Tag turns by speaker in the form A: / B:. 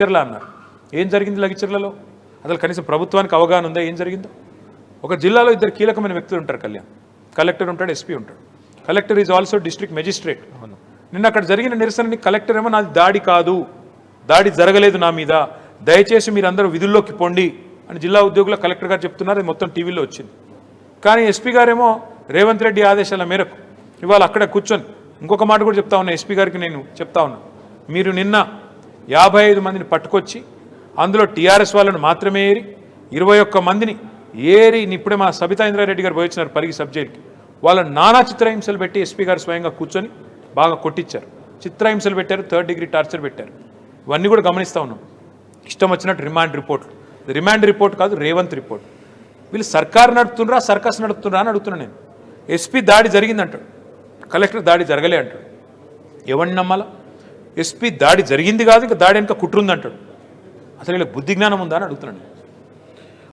A: లగిచర్ల అన్నారు. ఏం జరిగింది లగిచర్లలో? అసలు కనీసం ప్రభుత్వానికి అవగాహన ఉందా ఏం జరిగిందో? ఒక జిల్లాలో ఇద్దరు కీలకమైన వ్యక్తులు ఉంటారు. కలెక్టర్ ఉంటాడు, ఎస్పీ ఉంటాడు. Collector is also district magistrate. నిన్న అక్కడ జరిగిన నిరసనని కలెక్టర్ ఏమో నాది దాడి కాదు, దాడి జరగలేదు నా మీద, దయచేసి మీరు అందరూ విధుల్లోకి పొండి అని జిల్లా ఉద్యోగుల కలెక్టర్ గారు చెప్తున్నారు. అది మొత్తం టీవీలో వచ్చింది. కానీ ఎస్పీ గారేమో రేవంత్ రెడ్డి ఆదేశాల మేరకు ఇవాళ అక్కడ కూర్చొని ఇంకొక మాట కూడా చెప్తా ఉన్నా. ఎస్పీ గారికి నేను చెప్తా ఉన్నా, మీరు నిన్న 55 మందిని పట్టుకొచ్చి అందులో టీఆర్ఎస్ వాళ్ళను మాత్రమే ఏరి 21 మందిని ఏరి ఇప్పుడే మా సబితా ఇంద్రారెడ్డి గారు పోయించినారు పరిగి సబ్ జైలుకి. వాళ్ళ నానా చిత్రహింసలు పెట్టి ఎస్పీ గారు స్వయంగా కూర్చొని బాగా కొట్టించారు. చిత్రహింసలు పెట్టారు, 3rd డిగ్రీ టార్చర్ పెట్టారు. ఇవన్నీ కూడా గమనిస్తూ ఉన్నాం. ఇష్టం వచ్చినట్టు రిమాండ్ రిపోర్ట్లు. రిమాండ్ రిపోర్ట్ కాదు, రేవంత్ రిపోర్ట్. వీళ్ళు సర్కారు నడుపుతుండ్రా సర్కస్ నడుపుతుండ్రా అని అడుగుతున్నా నేను. ఎస్పీ దాడి జరిగిందంటాడు, కలెక్టర్ దాడి జరగలే అంటాడు. ఎవరిని నమ్మాలా? ఎస్పీ దాడి జరిగింది కాదు, ఇంకా దాడి వెనుక కుట్రుందంటాడు. అసలు వీళ్ళకి బుద్ధి జ్ఞానం ఉందా అని అడుగుతున్నాను.